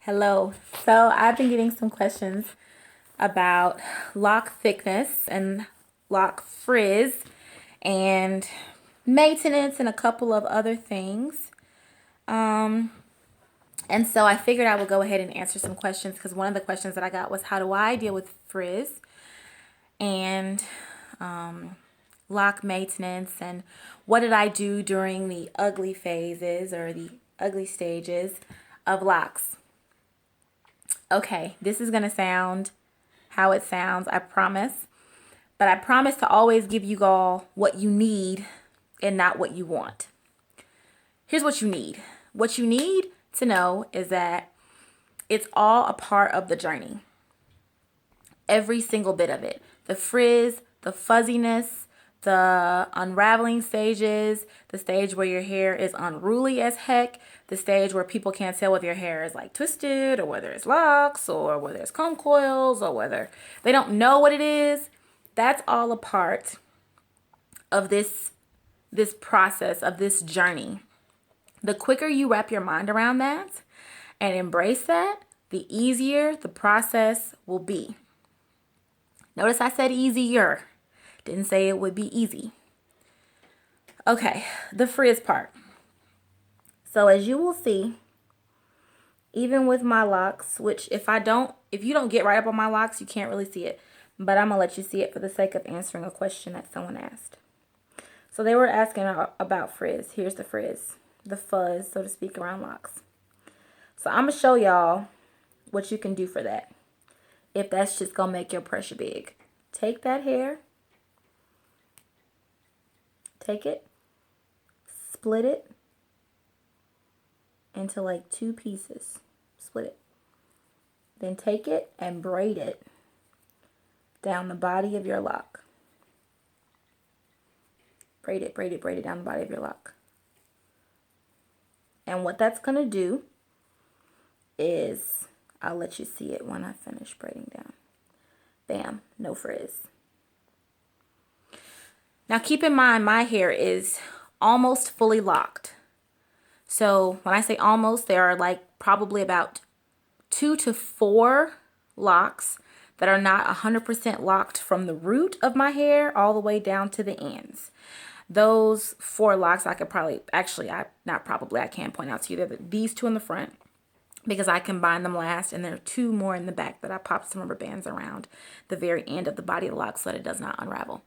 Hello. So I've been getting some questions about lock thickness and lock frizz and maintenance and a couple of other things. And so I figured I would go ahead and answer some questions because one of the questions that I got was how do I deal with frizz and lock maintenance, and what did I do during the ugly phases or the ugly stages of locks. Okay, this is going to sound how it sounds, I promise. But I promise to always give you all what you need and not what you want. Here's what you need. What you need to know is that it's all a part of the journey. Every single bit of it. The frizz, the fuzziness, the unraveling stages, the stage where your hair is unruly as heck, the stage where people can't tell whether your hair is like twisted or whether it's locks or whether it's comb coils or whether they don't know what it is. That's all a part of this process, of this journey. The quicker you wrap your mind around that and embrace that, the easier the process will be. Notice I said easier. Didn't say it would be easy. Okay, the frizz part. So as you will see, even with my locks, which if you don't get right up on my locks, you can't really see it. But I'm going to let you see it for the sake of answering a question that someone asked. So they were asking about frizz. Here's the frizz, the fuzz, so to speak, around locks. So I'm going to show y'all what you can do for that. If that's just going to make your pressure big. Take that hair. Take it. Split it into like 2 pieces. Split it. Then take it and braid it down the body of your lock. Braid it, braid it, braid it down the body of your lock. And what that's going to do is, I'll let you see it when I finish braiding down. Bam, no frizz. Now keep in mind, my hair is almost fully locked. So when I say almost, there are like probably about 2 to 4 locks that are not 100% locked from the root of my hair all the way down to the ends. Those 4 locks I could probably, actually, I can't point out to you. They're these 2 in the front because I combined them last, and there are 2 more in the back that I popped some rubber bands around the very end of the body of the lock so that it does not unravel.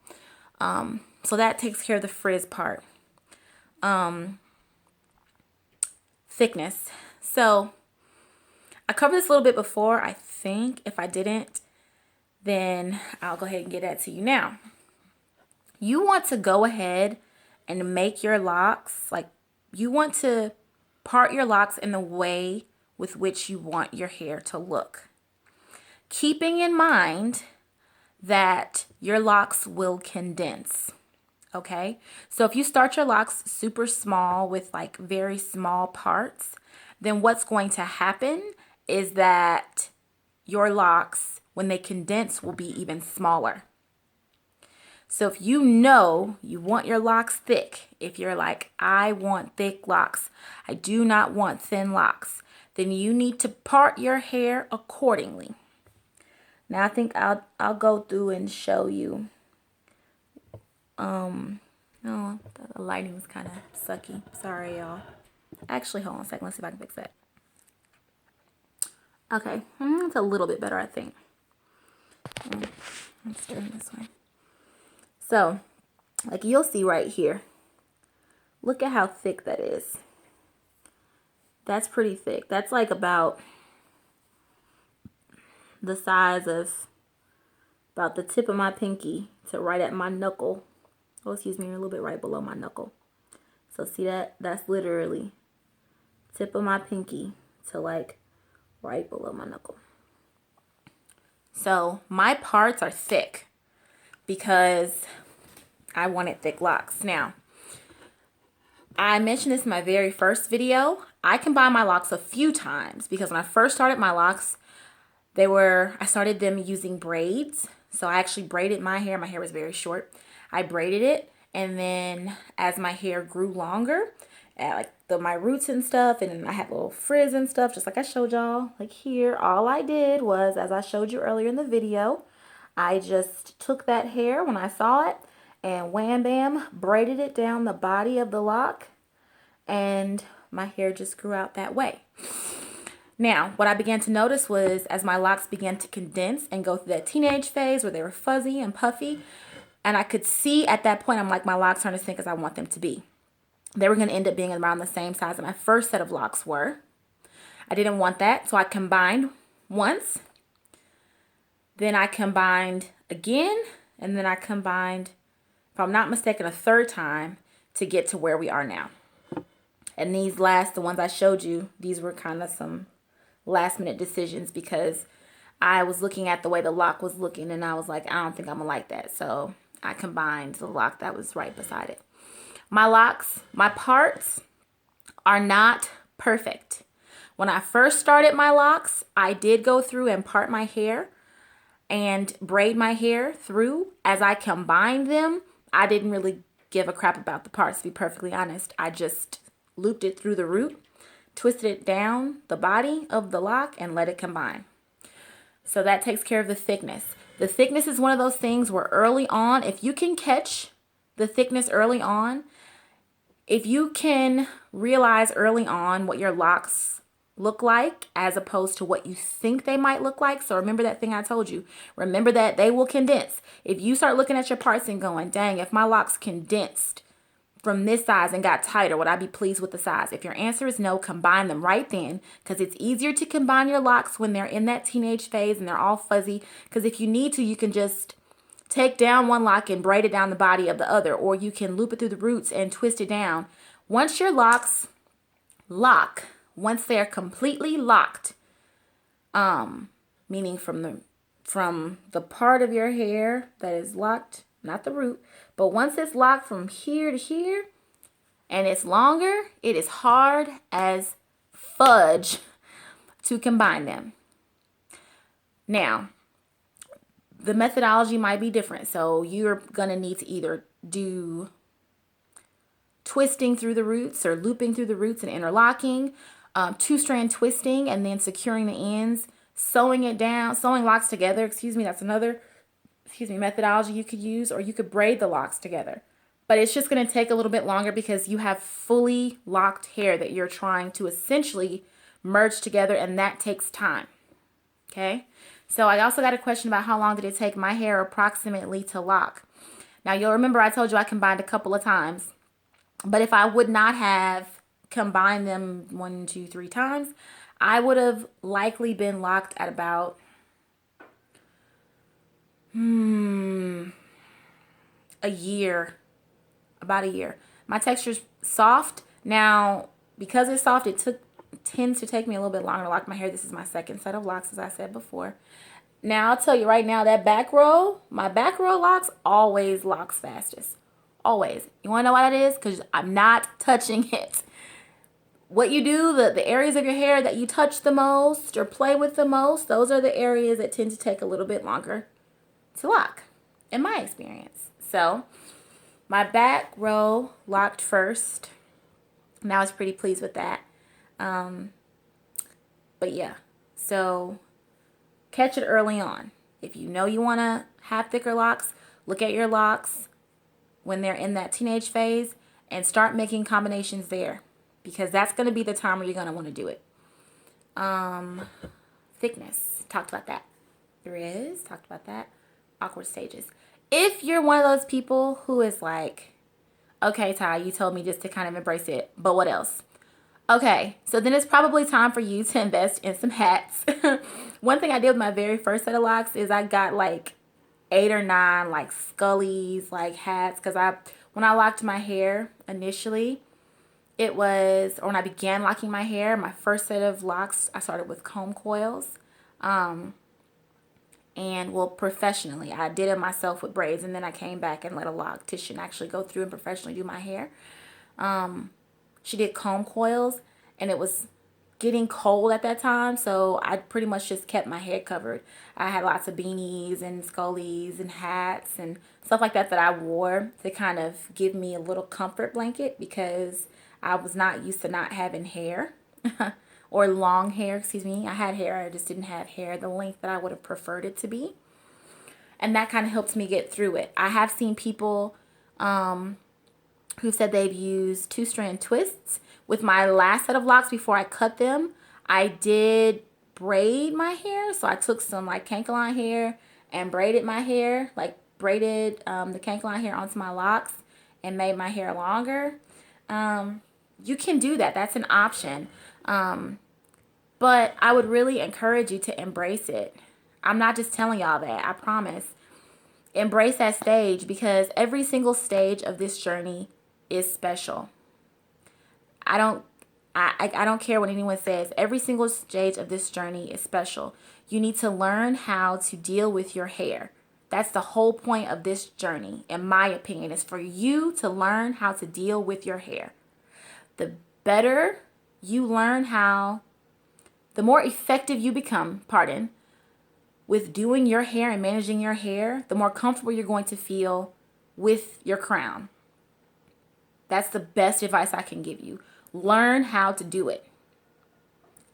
So that takes care of the frizz part. Thickness. So I covered this a little bit before, I think. If I didn't, then I'll go ahead and get that to you now. You want to go ahead and make your locks, like you want to part your locks in the way with which you want your hair to look. Keeping in mind that your locks will condense. Okay, so if you start your locks super small with like very small parts, then what's going to happen is that your locks, when they condense, will be even smaller. So if you know you want your locks thick, if you're like, I want thick locks, I do not want thin locks, then you need to part your hair accordingly. Now I think I'll go through and show you. No, the lighting was kind of sucky. Sorry, y'all. Actually, hold on a second. Let's see if I can fix that. Okay, it's a little bit better, I think. Let's turn this way. So, like you'll see right here. Look at how thick that is. That's pretty thick. That's like about the size of about the tip of my pinky to right at my knuckle. Oh, excuse me, a little bit right below my knuckle. So see that? That's literally tip of my pinky to like right below my knuckle. So my parts are thick because I wanted thick locks. Now, I mentioned this in my very first video. I combined my locks a few times because when I first started my locks, I started them using braids. So I actually braided my hair. My hair was very short. I braided it, and then as my hair grew longer, like my roots and stuff, and I had little frizz and stuff, just like I showed y'all. Like here, all I did was, as I showed you earlier in the video, I just took that hair when I saw it and wham bam, braided it down the body of the lock, and my hair just grew out that way. Now, what I began to notice was as my locks began to condense and go through that teenage phase where they were fuzzy and puffy, and I could see at that point, I'm like, my locks aren't as thick as I want them to be. They were going to end up being around the same size that my first set of locks were. I didn't want that, so I combined once. Then I combined again, and then I combined, if I'm not mistaken, a third time to get to where we are now. And these last, the ones I showed you, these were kind of some last minute decisions because I was looking at the way the lock was looking and I was like, I don't think I'm gonna like that. So I combined the lock that was right beside it. My locks, my parts are not perfect. When I first started my locks, I did go through and part my hair and braid my hair through. As I combined them, I didn't really give a crap about the parts, to be perfectly honest. I just looped it through the root, twisted it down the body of the lock, and let it combine. So that takes care of the thickness. The thickness is one of those things where early on, if you can catch the thickness early on, if you can realize early on what your locks look like as opposed to what you think they might look like. So remember that thing I told you. Remember that they will condense. If you start looking at your parts and going, dang, if my locks condensed from this size and got tighter, would I be pleased with the size? If your answer is no, combine them right then, because it's easier to combine your locks when they're in that teenage phase and they're all fuzzy. Because if you need to, you can just take down one lock and braid it down the body of the other, or you can loop it through the roots and twist it down. Once your locks lock, once they're completely locked, meaning from the part of your hair that is locked, not the root, but once it's locked from here to here and it's longer, it is hard as fudge to combine them. Now, the methodology might be different. So you're going to need to either do twisting through the roots or looping through the roots and interlocking, two-strand twisting and then securing the ends, sewing it down, sewing locks together, that's another methodology you could use, or you could braid the locks together. But it's just going to take a little bit longer because you have fully locked hair that you're trying to essentially merge together, and that takes time. Okay? So I also got a question about how long did it take my hair approximately to lock. Now you'll remember I told you I combined a couple of times, but if I would not have combined them 1, 2, 3 times, I would have likely been locked at about a year, about a year. My texture's soft. Now, because it's soft, tends to take me a little bit longer to lock my hair. This is my second set of locks, as I said before. Now, I'll tell you right now, that back row, my back row locks always locks fastest. Always. You want to know why that is? Because I'm not touching it. What you do, the areas of your hair that you touch the most or play with the most, those are the areas that tend to take a little bit longer to lock, in my experience. So my back row locked first, and I was pretty pleased with that. But yeah, so catch it early on. If you know you want to have thicker locks, look at your locks when they're in that teenage phase and start making combinations there, because that's going to be the time where you're going to want to do it. Thickness, talked about that. Frizz, talked about that. Awkward stages. If you're one of those people who is like, okay, Ty, you told me just to kind of embrace it, but what else? Okay, so then it's probably time for you to invest in some hats. One thing I did with my very first set of locks is I got like 8 or 9 like Scully's like hats, because when I locked my hair initially, it was, or when I began locking my hair, my first set of locks, I started with comb coils. And well, professionally, I did it myself with braids, and then I came back and let a loctician actually go through and professionally do my hair. She did comb coils, and it was getting cold at that time, so I pretty much just kept my head covered. I had lots of beanies and Scullies and hats and stuff like that I wore to kind of give me a little comfort blanket, because I was not used to not having hair or long hair, excuse me. I had hair, I just didn't have hair the length that I would have preferred it to be. And that kind of helped me get through it. I have seen people who said they've used 2-strand twists. With my last set of locks before I cut them, I did braid my hair. So I took some like canker hair and braided my hair, like braided the canker hair onto my locks and made my hair longer. You can do that. That's an option. But I would really encourage you to embrace it. I'm not just telling y'all that, I promise. Embrace that stage, because every single stage of this journey is special. I don't care what anyone says. Every single stage of this journey is special. You need to learn how to deal with your hair. That's the whole point of this journey, in my opinion, is for you to learn how to deal with your hair. The better you learn how, the more effective you become, with doing your hair and managing your hair, the more comfortable you're going to feel with your crown. That's the best advice I can give you. Learn how to do it.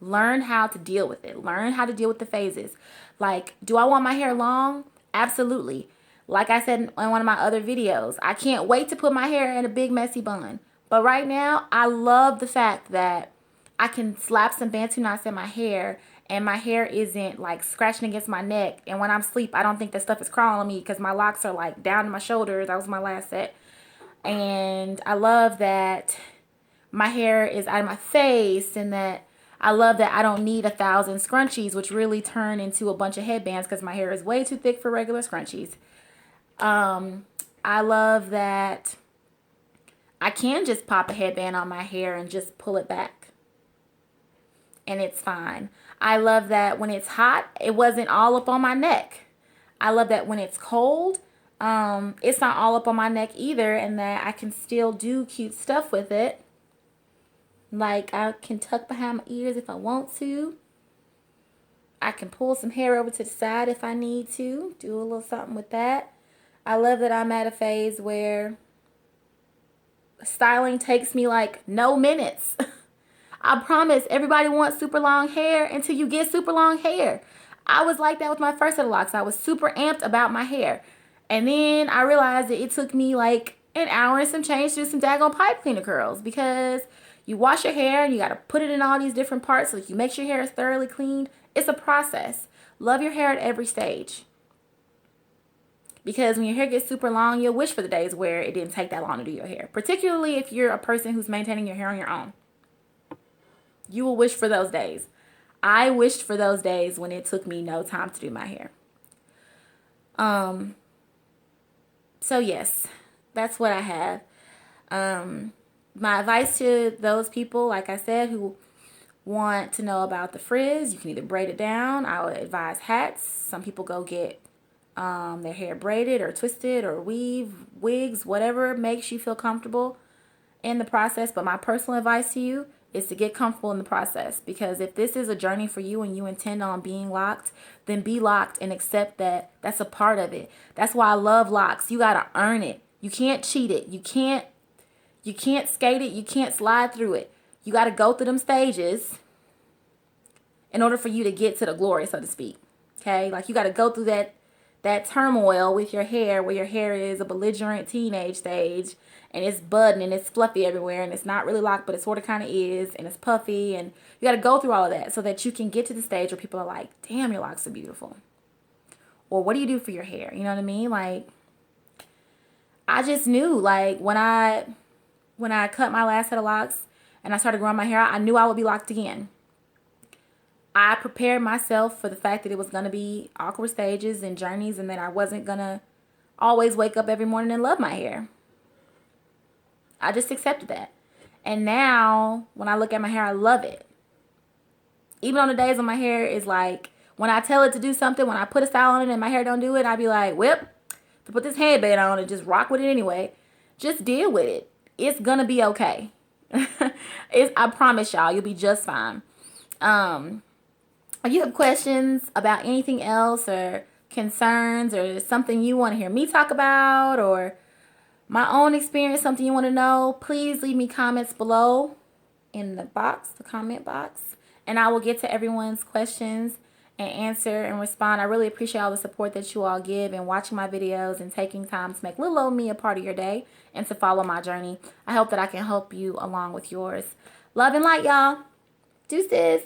Learn how to deal with it. Learn how to deal with the phases. Like, do I want my hair long? Absolutely. Like I said in one of my other videos, I can't wait to put my hair in a big messy bun. But right now, I love the fact that I can slap some Bantu knots in my hair and my hair isn't like scratching against my neck. And when I'm asleep, I don't think that stuff is crawling on me because my locks are like down to my shoulders. That was my last set. And I love that my hair is out of my face, and that I love that I don't need 1,000 scrunchies, which really turn into a bunch of headbands because my hair is way too thick for regular scrunchies. I love that I can just pop a headband on my hair and just pull it back, and it's fine. I love that when it's hot, it wasn't all up on my neck. I love that when it's cold, it's not all up on my neck either, and that I can still do cute stuff with it. Like, I can tuck behind my ears if I want to. I can pull some hair over to the side if I need to. Do a little something with that. I love that I'm at a phase where styling takes me like no minutes. I promise, everybody wants super long hair until you get super long hair. I was like that with my first set of locks. I was super amped about my hair. And then I realized that it took me like an hour and some change to do some daggone pipe cleaner curls, because you wash your hair and you got to put it in all these different parts so that you make sure your hair is thoroughly cleaned. It's a process. Love your hair at every stage. Because when your hair gets super long, you'll wish for the days where it didn't take that long to do your hair. Particularly if you're a person who's maintaining your hair on your own. You will wish for those days. I wished for those days when it took me no time to do my hair. So yes, that's what I have. My advice to those people, like I said, who want to know about the frizz, you can either braid it down. I would advise hats. Some people go get their hair braided or twisted or weave, wigs, whatever makes you feel comfortable in the process. But my personal advice to you is to get comfortable in the process, because if this is a journey for you and you intend on being locked, then be locked and accept that that's a part of it. That's why I love locks. You got to earn it. You can't cheat it. You can't skate it. You can't slide through it. You got to go through them stages in order for you to get to the glory, so to speak. Okay? Like, you got to go through that turmoil with your hair, where your hair is a belligerent teenage stage and it's budding and it's fluffy everywhere and it's not really locked, but it sort of kind of is, and it's puffy, and you got to go through all of that so that you can get to the stage where people are like, damn, your locks are beautiful. Or what do you do for your hair? You know what I mean? Like, I just knew, like, when I cut my last set of locks and I started growing my hair out, I knew I would be locked again. I prepared myself for the fact that it was going to be awkward stages and journeys, and that I wasn't going to always wake up every morning and love my hair. I just accepted that. And now, when I look at my hair, I love it. Even on the days when my hair is like, when I tell it to do something, when I put a style on it and my hair don't do it, I be like, whip, to put this headband on and just rock with it anyway. Just deal with it. It's going to be okay. I promise y'all, you'll be just fine. If you have questions about anything else or concerns or something you want to hear me talk about or my own experience, something you want to know, please leave me comments below in the box, the comment box, and I will get to everyone's questions and answer and respond. I really appreciate all the support that you all give and watching my videos and taking time to make little old me a part of your day and to follow my journey. I hope that I can help you along with yours. Love and light, y'all. Deuces.